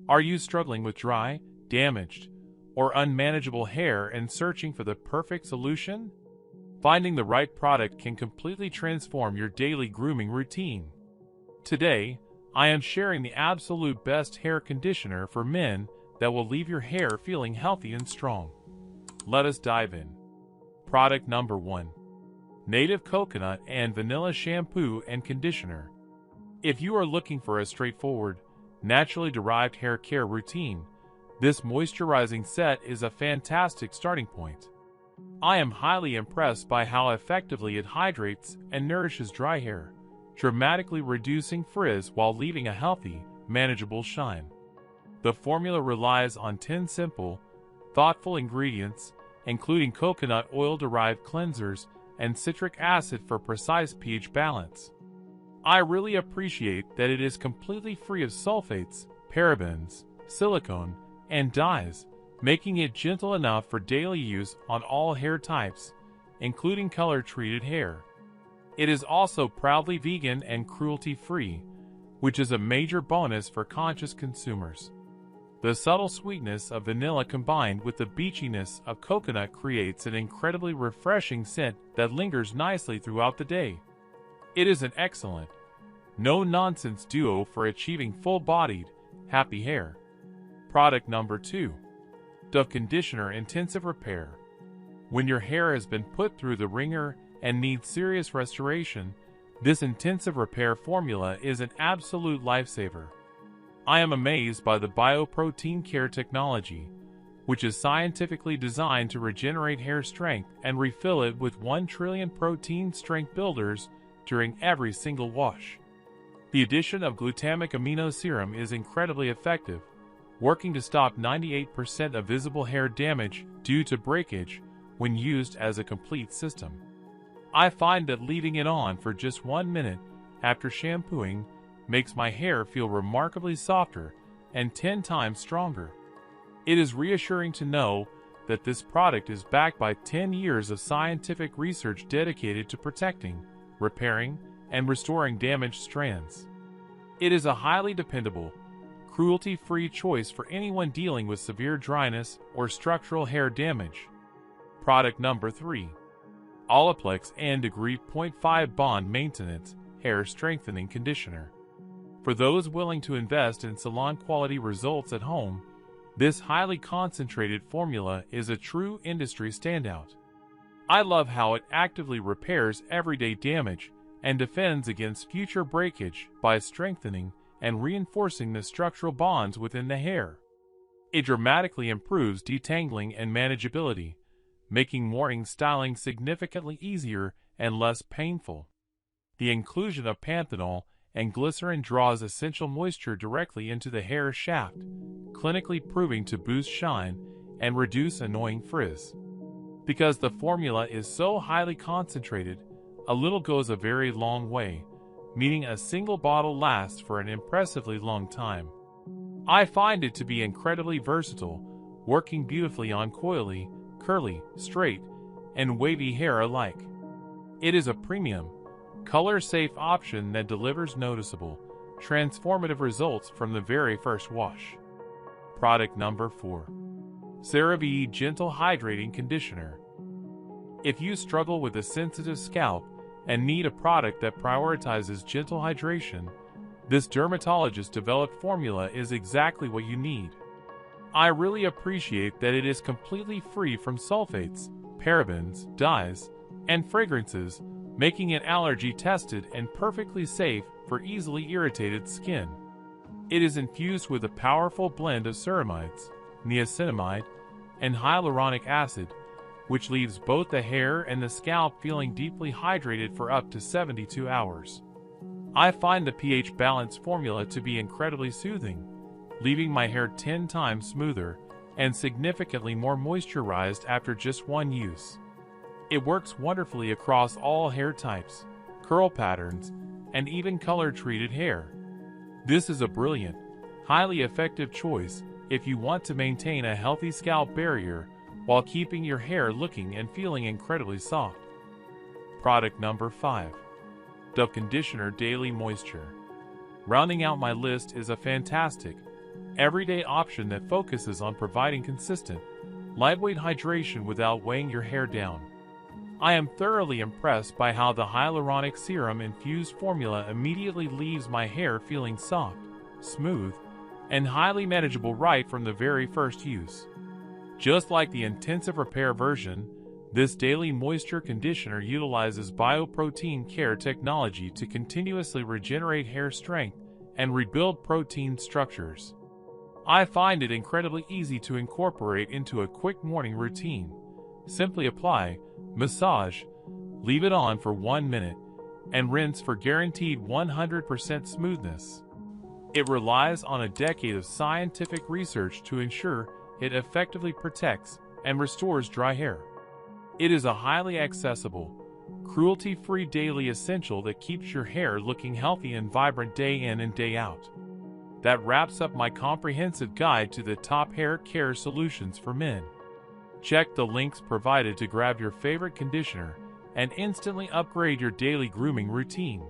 Are you struggling with dry, damaged, or unmanageable hair and searching for the perfect solution? Finding the right product can completely transform your daily grooming routine. Today, I am sharing the absolute best hair conditioner for men that will leave your hair feeling healthy and strong. Let us dive in. Product number 1. Native Coconut and Vanilla Shampoo and Conditioner. If you are looking for a straightforward, naturally derived hair care routine, this moisturizing set is a fantastic starting point. I am highly impressed by how effectively it hydrates and nourishes dry hair, dramatically reducing frizz while leaving a healthy, manageable shine. The formula relies on 10 simple, thoughtful ingredients, including coconut oil-derived cleansers and citric acid for precise pH balance. I really appreciate that it is completely free of sulfates, parabens, silicone, and dyes, making it gentle enough for daily use on all hair types, including color-treated hair. It is also proudly vegan and cruelty-free, which is a major bonus for conscious consumers. The subtle sweetness of vanilla combined with the beachiness of coconut creates an incredibly refreshing scent that lingers nicely throughout the day. It is an excellent, no-nonsense duo for achieving full-bodied, happy hair. Product number 2. Dove Conditioner Intensive Repair. When your hair has been put through the ringer and needs serious restoration, this intensive repair formula is an absolute lifesaver. I am amazed by the bioprotein care technology, which is scientifically designed to regenerate hair strength and refill it with 1 trillion protein strength builders during every single wash. The addition of glutamic amino serum is incredibly effective, working to stop 98% of visible hair damage due to breakage when used as a complete system. I find that leaving it on for just 1 minute after shampooing makes my hair feel remarkably softer and 10 times stronger. It is reassuring to know that this product is backed by 10 years of scientific research dedicated to protecting, repairing, and restoring damaged strands. It is a highly dependable, cruelty-free choice for anyone dealing with severe dryness or structural hair damage. Product number 3. Olaplex and Degree 0.5 Bond Maintenance Hair Strengthening Conditioner. For those willing to invest in salon-quality results at home, this highly concentrated formula is a true industry standout. I love how it actively repairs everyday damage and defends against future breakage by strengthening and reinforcing the structural bonds within the hair. It dramatically improves detangling and manageability, making mooring styling significantly easier and less painful. The inclusion of panthenol and glycerin draws essential moisture directly into the hair shaft, clinically proving to boost shine and reduce annoying frizz. Because the formula is so highly concentrated, a little goes a very long way, meaning a single bottle lasts for an impressively long time. I find it to be incredibly versatile, working beautifully on coily, curly, straight, and wavy hair alike. It is a premium, color-safe option that delivers noticeable, transformative results from the very first wash. Product number 4. CeraVe Gentle Hydrating Conditioner. If you struggle with a sensitive scalp and need a product that prioritizes gentle hydration, this dermatologist-developed formula is exactly what you need. I really appreciate that it is completely free from sulfates, parabens, dyes, and fragrances, making it allergy-tested and perfectly safe for easily irritated skin. It is infused with a powerful blend of ceramides, niacinamide, and hyaluronic acid, which leaves both the hair and the scalp feeling deeply hydrated for up to 72 hours. I find the pH balance formula to be incredibly soothing, leaving my hair 10 times smoother and significantly more moisturized after just one use. It works wonderfully across all hair types, curl patterns, and even color-treated hair. This is a brilliant, highly effective choice if you want to maintain a healthy scalp barrier while keeping your hair looking and feeling incredibly soft. Product number 5. Dove Conditioner Daily Moisture. Rounding out my list is a fantastic, everyday option that focuses on providing consistent, lightweight hydration without weighing your hair down. I am thoroughly impressed by how the hyaluronic serum infused formula immediately leaves my hair feeling soft, smooth, and highly manageable right from the very first use. Just like the intensive repair version, this daily moisture conditioner utilizes bioprotein care technology to continuously regenerate hair strength and rebuild protein structures. I find it incredibly easy to incorporate into a quick morning routine. Simply apply, massage, leave it on for 1 minute, and rinse for guaranteed 100% smoothness. It relies on a decade of scientific research to ensure it effectively protects and restores dry hair. It is a highly accessible, cruelty-free daily essential that keeps your hair looking healthy and vibrant day in and day out. That wraps up my comprehensive guide to the top hair care solutions for men. Check the links provided to grab your favorite conditioner and instantly upgrade your daily grooming routine.